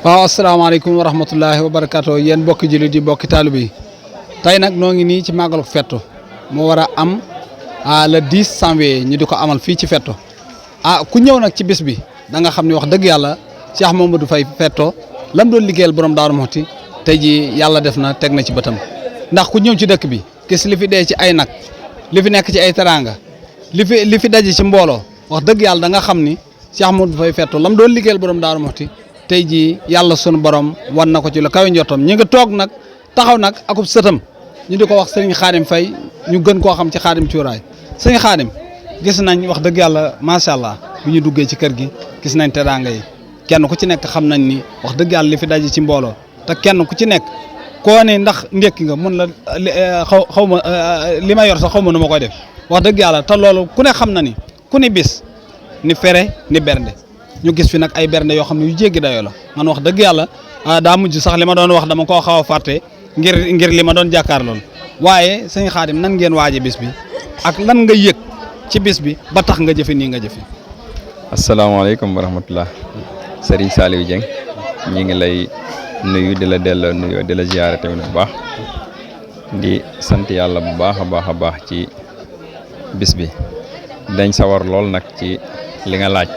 waaw asalaamaaleykum wa rahmatullahi wa barakaatu yéen bokki jullit yi bokki taalibe yi tey nag noo ngi nii ci màggalu Fetto mu war a am le 10 janvier ñu di ko amal fii ci Fetto ku ñëw nag ci bis bi da nga xam ne wax dëgg yàlla Cheikh Mamadou Faye Fetto lam doon liggéeyal borom Daaru Muxti tey ji yàlla def na teg na ci bëtam ndax ku ñëw ci dëkk bi gis li fi dee ci ay nag li fi nekk ci ay teraanga li fi daje ci mbooloo wax dëgg yàlla da nga xam ni Cheikh Mamadou Faye Fetto lam doon liggéeyal borom Daaru Muxti tey jii yàlla sunu borom wan na ko ci lu kawe njottam ñi nga toog nag taxaw nag akub sëtam ñu di ko wax sëriñ Xaadim Faye ñu gën koo xam ci Xaadim Cuuraay sëriñ Xaadim gis nañ wax dëgg yàlla macha allah bu ñu duggee ci kër gi gis nañ teraanga yi kenn ku ci nekk xam nañ ni wax dëgg yàlla li fi daje ci mbooloo te kenn ku ci nekk koo ne ndax ndekki nga mun la xaw ma li ma yor sax xaw ma nu ma koy def wax dëgg yàlla te loolu ku ne xam na ni ku ni bis ni fere ni bernde ñu gis fi nag ay bernde yoo xam ne yu jéggi dayoo la man wax dëgg yàlla daa mujj sax li ma doon wax dama koo xaw a fàtte ngir li ma doon jàkkaar lool waaye sëñ Xaadim nan ngeen waaje bis bi ak lan nga yëg ci bis bi ba tax nga jëfe nii nga jëfe asalaamaaleykum wa rahmatullah Serigne Saliou Dieng ñi ngi lay nuyu di la delloo nuyoo di la ziyaare tamit bu baax di sant yàlla bu baax a baax ci bis bi dañ sawar lool nag ci li nga laaj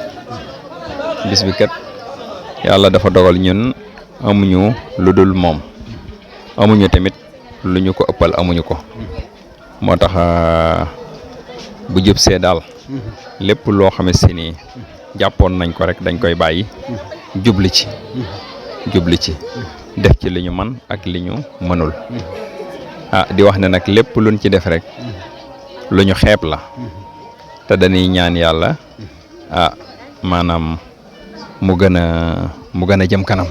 bis bi kat yàlla dafa dogal ñun amuñu lu dul moom amuñu tamit lu ñu ko ëppal amuñu ko moo tax bu jub see daal lépp loo xam si ni jàppoon nañ ko rek dañ koy bàyyi jubli ci def ci li ñu man ak li ñu mënul di wax ne nag lépp luñ ci def rek lu ñu xeeb la te dañuy ñaan yàlla maanaam mu gën a jëm kanam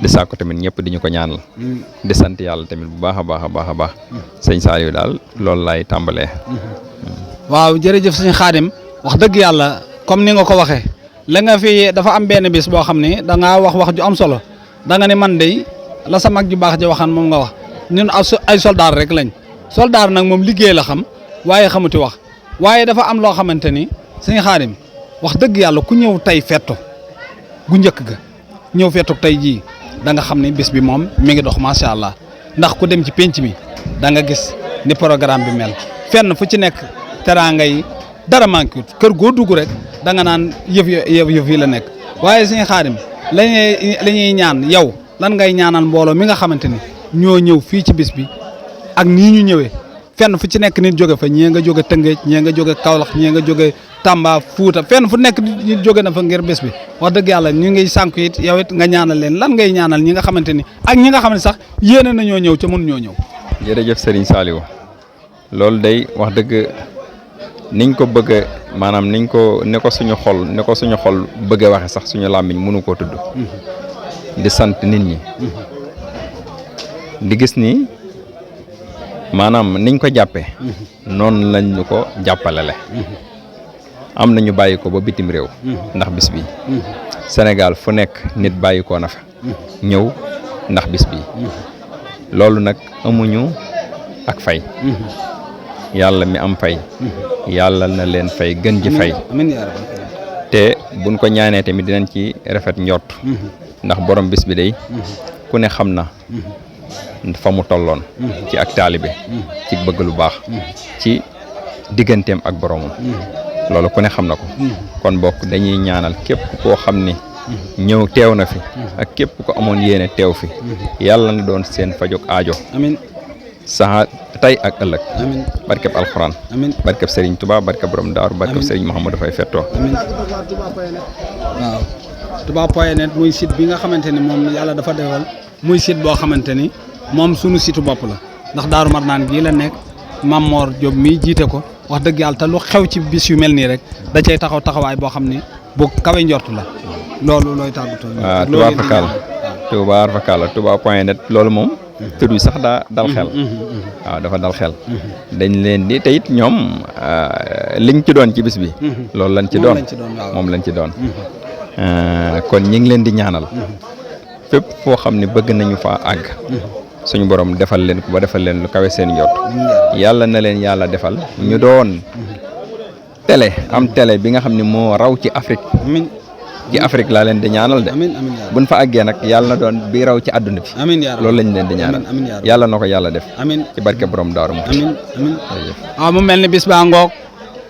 di sàkku tamit ñëpp di ñu ko ñaanal di sant yàlla tamit bu baax a baax sëñ Saliou daal loolu laay tàmbalee waaw jërëjëf sëñ Xaadim wax dëgg yàlla comme ni nga ko waxee la nga fi dafa am benn bis boo xam ne da ngaa wax ju am solo da nga ne man de la sa mag ju baax ja waxaan moom nga wax ñun ay soldaar rek lañ soldaar nag moom liggéey la xam waaye xamuti wax waaye dafa am loo xamante ni sëñ Xaadim wax dëgg yàlla ku ñëw tey Fetto gu njëkk ga ñëw Fetto tey jii da nga xam ne bis bi moom mi ngi dox macha allah ndax ku dem ci penc mi da nga gis ni programme bi mel fenn fu ci nekk teraanga yi dara manqué kër goo dugg rek da nga naan yëf yi la nekk waaye sëñ Xaadim la ñuy ñaan yow lan ngay ñaanal mbooloo mi nga xamante ni ñoo ñëw fii ci bis bi ak nii ñu ñëwee fenn fu ci nekk nit jóge fa ñii nga jóge Tëngéej ñii nga jóge Kaolack ñii nga jóge Tamba Fuuta fenn fu nekk nit jóge na fa ngir bés bi wax dëgg yàlla ñu ngi sànku it yow it nga ñaanal leen lan ngay ñaanal ñi nga xamante ni ak ñi nga xam ne sax yéene nañoo ñëw ca mënuñoo ñëw. jërëjëf Serigne Saliou loolu day wax dëgg niñ ko bëgg maanaam ne ko suñu xol bëgg a waxe sax suñu làmmiñ mënu koo tudd di sant nit ñi di gis ni maanaam niñ ko jàppee noonu lañ ñu ko jàppalale am na ñu bàyyi ko ba bitim réew ndax bis bi Sénégal fu nekk nit bàyyi ko na fa ñëw ndax bis bi loolu nag amuñu ak fay yàlla mi am fay yàlla na leen fay gën ji fay te buñ ko ñaanee tamit dinañ ci rafet njort ndax borom bis bi day ku ne xam na fa mu tolloon ci ak taalibe ci bëgg lu baax ci digganteem ak boromam loolu ku ne xam na ko kon bokk dañuy ñaanal képp koo xam ni ñëw teew na fi ak képp ko amoon yéene teew fi yàlla na doon seen fajog aajo amiin sax tey ak ëllëg amiin barkeb alxuraan amiin barkeb Serigne Touba barkeb borom daaru barkeb Serigne Mouhamadou Faye Fetto amiin waaw touba.net muy site bi nga xamante ni moom yàlla dafa defal muy site boo xamante ni moom sunu site bopp la ndax Daaru Marnaan gii la nekk Mamor Diop mii jiite ko wax dëgg yàlla te lu xew ci bis yu mel nii rek da cay taxawaay boo xam ni bu kawe njort la loolu looy tàggatoo. waaw touba.net loolu moom. tur bi sax daa dal xel. waaw dafa dal xel. dañ leen di te it ñoom liñ ci doon ci bis bi. loolu lañ ci doon moom lañ ci doon. kon ñi ngi leen di ñaanal. fépp foo xam ne bëgg nañu faa àgg. suñu borom defal leen ko ba defal leen lu kawe seen jot. yàlla na leen yàlla defal ñu doon télé am télé bi nga xam ne moo raw ci Afrique ci Afrique laa leen di ñaanal de amiin amiin yaa buñ fa àggee nag yàlla na doon bii raw ci àdduna bi amiin yaa loolu lañ leen di ñaanal amiin yaa yàlla na ko yàlla def amiin ci barke borom Daaru Muxti amiin amiin waaw mu mel ni bis baa ngoog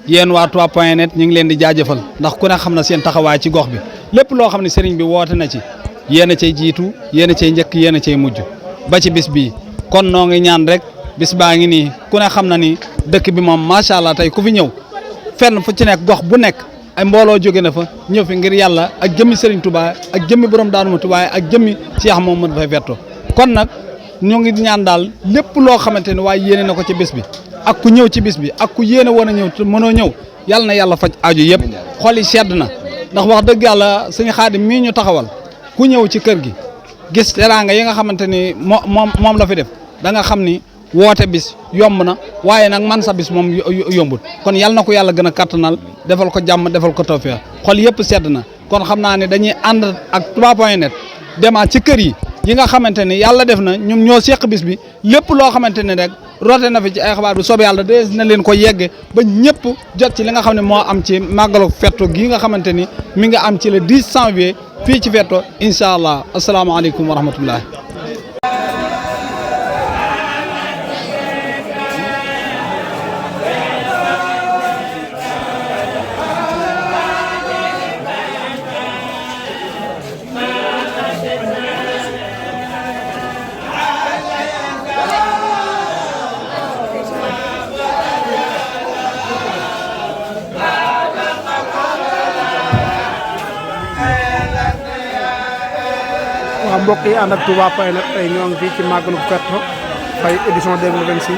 yéen waa Touba.net ñu ngi leen di jaajëfal ndax ku ne xam na seen taxawaay ci gox bi lépp loo xam ne sëriñ bi woote na ci yéen a cay jiitu yéen a cay njëkk yéen a cay mujj ba ci bis bii kon noo ngi ñaan rek bis baa ngi nii ku ne xam na ni dëkk bi moom macha allah tey ku fi ñëw fenn fu ci nekk gox bu nekk ay mbooloo jóge na fa ñëw fi ngir yàlla ak jëmmi Serigne Touba ak jëmmi borom Daaru Muxti waaye ak jëmmi Cheikh Mouhamadou Fay Fetto kon nag ñu ngi ñaan daal lépp loo xamante ne waaye yéene na ko ci bis bi ak ku ñëw ci bis bi ak ku yéene woon a ñëw te mënoo ñëw yàlla na yàlla faj aju yëpp xol yi sedd na ndax wax dëgg yàlla suñu Xaadim mii ñu taxawal ku ñëw ci kër gi gis teraanga yi nga xamante ni moom la fi def da nga xam ni woote bis yomb na waaye nag man sa bis moom yombut kon yal na ko yàlla gën a kattanal defal ko jàmm defal ko tawfeex xol yëpp sedd na kon xam naa ne dañuy ànd ak Touba.net demaat ci kër yi nga xamante ni yàlla def na ñoom ñoo seq bis bi lépp loo xamante ne rek rote na fi ci ay xabaar bu soobee yàlla dees na leen ko yegge ba ñëpp jot ci li nga xam ne moo am ci màggalu Fetto gi nga xamante ni mi nga am ci le 10 janvier fii ci Fetto incha allah asalaamaaleykum wa rahmatullah. waaw mbokk yi ànd ak Touba.net tey ñoo ngi fii ci màggalu Fetto Faye édition 2026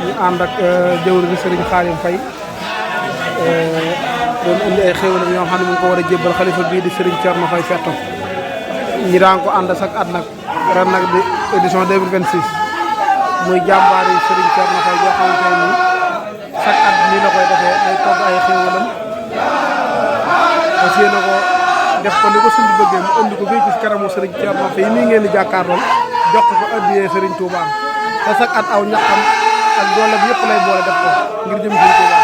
ñu ànd ak jëwriñu Serigne Khadim Faye doon indi ay xéwalam yoo xam ne mu ngi ko war a jébbal xalifa bii di Serigne Thierno Faye Fetto ñi daan ko ànd sax at nag ren nag di édition 2026 muy jàmbaar yi Serigne Thierno Faye yoo xamante ne nii chaque at nii la koy defee day togg ay xéwalam parce que ko def ko ni ko suñu bëggee mu indi ko fii ci kanamu Serigne Thierno Faye mii ngeen di jàkkaarlool jox ko addiyee Serigne Touba te chaque at aw ñaxam ak dooleem yëpp lay boole def ko ngir jëm Serigne Touba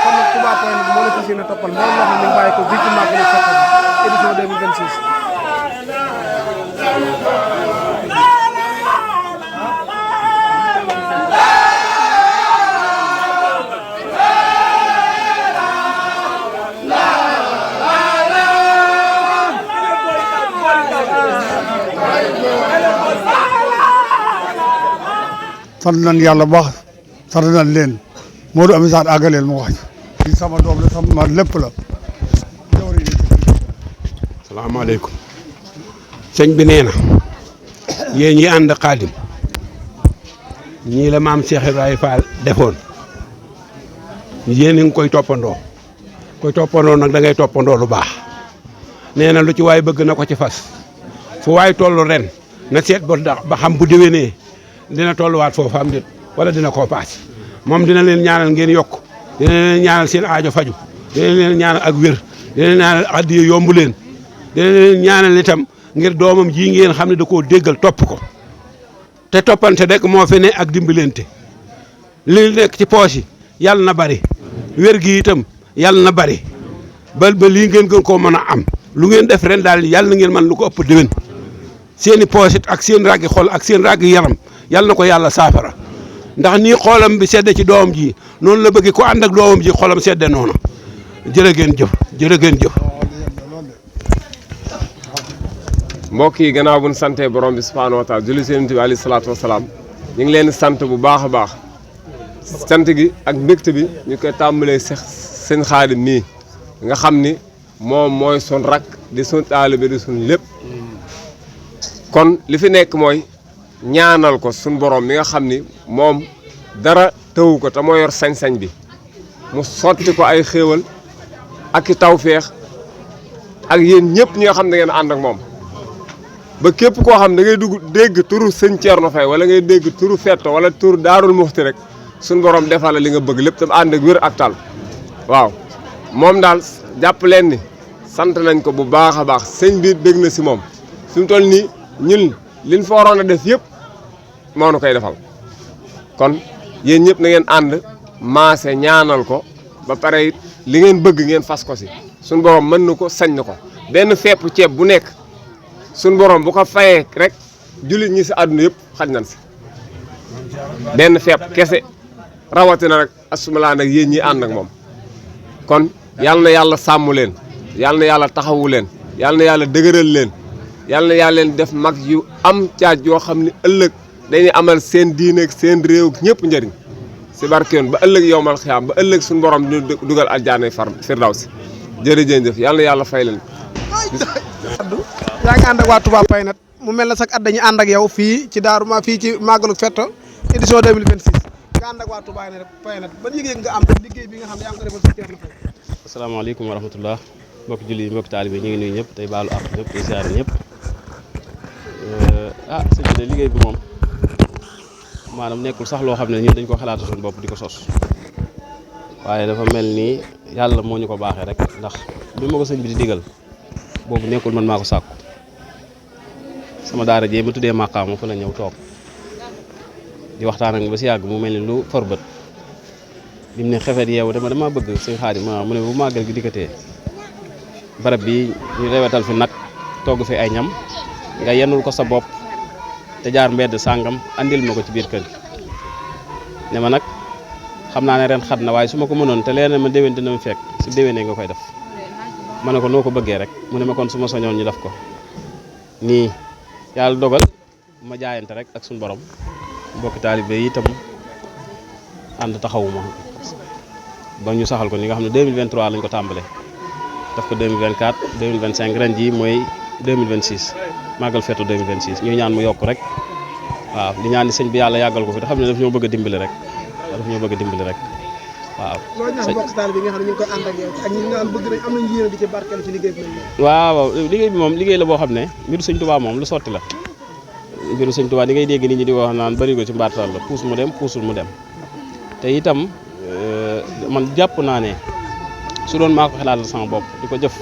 kon nag Touba.net moo la fas yéene toppal moo wax ne ñu bàyyi ko fii ci màggalu Fetto édition 2026. sant nañ yàlla bu baax sant nañ leen Modou Amy Sarr àggaleel mu wax ci sama doom la sama lépp la. salaamaaleykum sëñ bi nee na yéen ñi ànd Xaadim ñii la maam Cheikh Ibrahima Fall defoon yéen a ngi koy toppandoo nag da ngay toppandoo lu baax nee na lu ci waay bëgg na ko ci fas fu waay toll ren na seet ba xam bu déwénee dina tolluwaat foofu am déet wala dina koo paas moom dina leen ñaanal ngeen yokk dina leen ñaanal seen aajo faju dina leen ñaanal ak wér dina leen ñaanal addiya yombu leen dina leen ñaanal itam ngir doomam ji ngeen xam ne da koo déggal topp ko te toppante rek moo fi ne ak dimbalante li nekk ci poos yi yàlla na bari wér gi itam yàlla na bari ba lii ngeen gën koo mën a am lu ngeen def ren daal yàlla na ngeen mën lu ko ëpp déwén seeni poos it ak seen raggi xol ak seen raggi yaram yàlla na ko yàlla saafara ndax nii xoolam bi sedde ci doomam ji noonu la bëgg ko ànd ak doomam ji xolam sedde noonu jërë ngeen jëf. mbokk yi gannaaw bu ñu santee borom bi subhaanahu wa taala julli seen bi alayhi salaatu wa salaam ñu ngi leen di sant bu baax a baax sant gi ak mbégte bi ñu koy tàmbalee seen Xaadim mii nga xam ni moom mooy sun rak di sun taalibe di sun lépp kon li fi nekk mooy ñaanal ko sun borom mi nga xam ni moom dara tëwu ko te moo yor sañ-sañ bi mu sotti ko ay xéewal ak i tawféex ak yéen ñëpp ñi nga xam ne ngeen ànd ak moom ba képp koo xam da ngay dégg turu sëñ Thierno Faye wala ngay dégg turu Fetto wala turu Daarul Muxti rek sun borom defal la li nga bëgg lépp tam ànd ak wér ak tal waaw moom daal jàpp leen ni sant nañ ko bu baax a baax sëñ bi bég na si moom fi mu toll nii ñun liñ fa waroon a def yëpp moo nu koy defal kon yéen ñëpp na ngeen ànd maase ñaanal ko ba pare it li ngeen bëgg ngeen fas ko si suñu borom mën na ko sañ na ko benn fepp ceeb bu nekk suñ borom bu ko fayee rek jullit ñi si àdduna yëpp xaj nañ si benn fepp kese rawatina nag asumalaa nag yéen ñi ànd ak moom kon yal na yàlla sàmm leen yal na yàlla taxawu leen yal na yàlla dëgëral leen yal na yàlla leen def mag yu am caaj yoo xam ne ëllëg dañuy amal seen diine ak seen réew ñëpp njëriñ si barkeem ba ëllëg yowmal xiyaam ba ëllëg suñu borom ñu dugal aljaanay firdawsi jërëjëf yal na yàlla fay leen. yaa ngi ànd ak waa Touba Paynat mu mel na sax at dañuy ànd ak yow fii ci Daaru ma fii ci Magalu Fetto édition 2026 nga ànd ak waa Touba Paynat ban yëg-yëg nga am liggéey bi nga xam ne yaa ngi ko defal si Thierno Faye. asalaamaaleykum wa rahmatullah mbokki julli mbokki taalibe ñu ngi nuyu ñëpp tey baalu àq ñëpp tey ziare ñëpp sëñ bi de liggéey bi moom maanaam nekkul sax loo xam ne ñun dañ ko xalaatu suñu bopp di ko sos waaye dafa mel ni yàlla moo ñu ko baaxee rek ndax bi ma ko sëñ bi di digal boobu nekkul man maa ko sàkku sama daara jee ma tuddee màqaama fa la ñëw toog di waxtaan ak ba si yàgg mu mel ni lu forbët bi mu ne xefet yeewu dama bëgg sëñ Xaadim mu ne bu màggal gi dikkatee barab bi ñu rewetal fi nag togg fi ay ñam nga yenul ko sa bopp te jaar mbedd sàngam andil ma ko ci biir kër gi ne ma nag xam naa ne ren xat na waaye su ma ko mënoon te leen ma déwén dina ma fekk su déwénee nga koy def ma ne ko noo ko bëggee rek mu ne ma kon su ma soñoon ñu def ko nii yàlla dogal ma jaayante rek ak suñu borom mbokki taalibe yi itam ànd taxawuma ba ñu saxal ko ni nga xam ne 2023 lañ ko tàmbalee def ko 2024 2025 ren ji mooy 2026 Magalu Fetto 2026 ñuy ñaan mu yokk rek waaw di ñaan di sëñ bi yàlla yàggal ko fi te xam ne daf ñoo bëgg a dimbali rek waaw. loolu ñaan mbokk taalibe bi nga xam ne ñu ngi koy ànd ak yow ak ñi nga xam bëgg nañ am nañ yéene di ci barkeel ci liggéey bi. waaw liggéey bi moom liggéey la boo xam ne mbiru sëñ Tuubaa moom lu sotti la mbiru sëñ Tuubaa di ngay dégg nit ñi di wax naan bari ko ci mbaartal la puus mu dem puusul mu dem te itam man jàpp naa ne su doon maa ko xalaatal sama bopp di ko jëf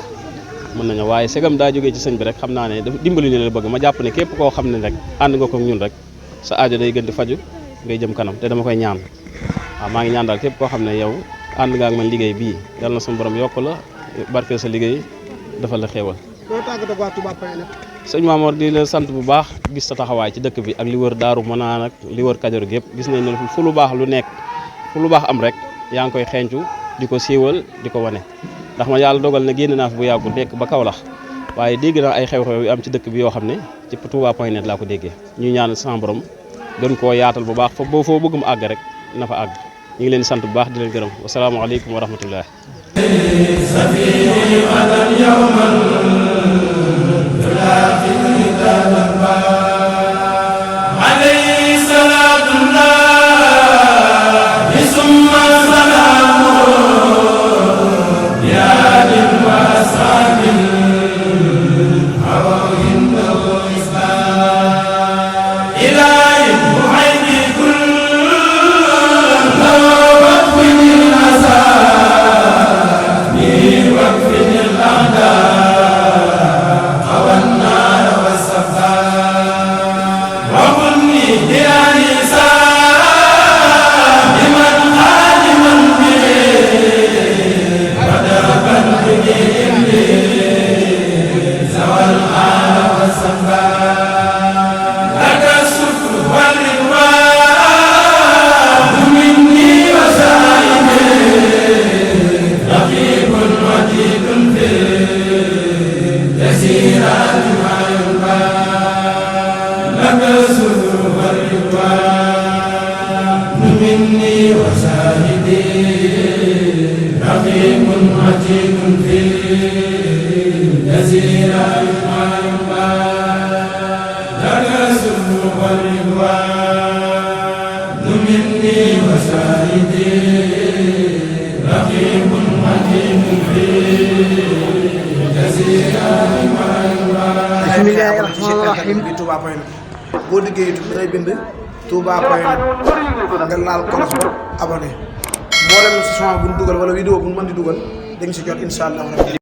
mën nañu waaye segam daa jógee ci sëñ bi rek xam naa ne dafa dimbali ni la bëgg ma jàpp ne képp koo xam ne rek ànd nga ko ak ñun rek sa aajo day gën di faju ngay jëm kanam te dama koy ñaan waaw maa ngi ñaan daal képp koo xam ne yow ànd nga ak man liggéey bii yàlla na suñu borom yokk la barkeel sa liggéey dafa la xéewal. loolu tàggatoo ak waa Touba Paynat. sëñ Mamour di la sant bu baax gis sa taxawaay ci dëkk bi ak li wër Daaru Manaan ak li wër Kajoor gi yëpp gis nañ ne fu lu baax lu nekk fu lu baax am rek yaa ngi koy xeeñcu di ko siiwal di ko wane ndax ma yàlla dogal na génn naa fi bu yàggul nekk ba Kaolack waaye dégg naa ay xew-xew yu am ci dëkk bi yoo xam ne ci Touba Paynat laa ko déggee ñuy ñaan sama borom gën koo yaatal bu baax foo bëgg mu àgg rek na fa àgg ñu ngi leen sant bu baax di leen gërëm wasalaamaaleykum wa rahmatullah bismillaahi rahmaani rahiim bi Touba Paynat boo diggee YouTube da ngay bind Touba Paynat nga laal kolos ba abonné mboolem si son bu ñu dugal wala vidéo bu ñu mën di dugal dañ si jot incha allah.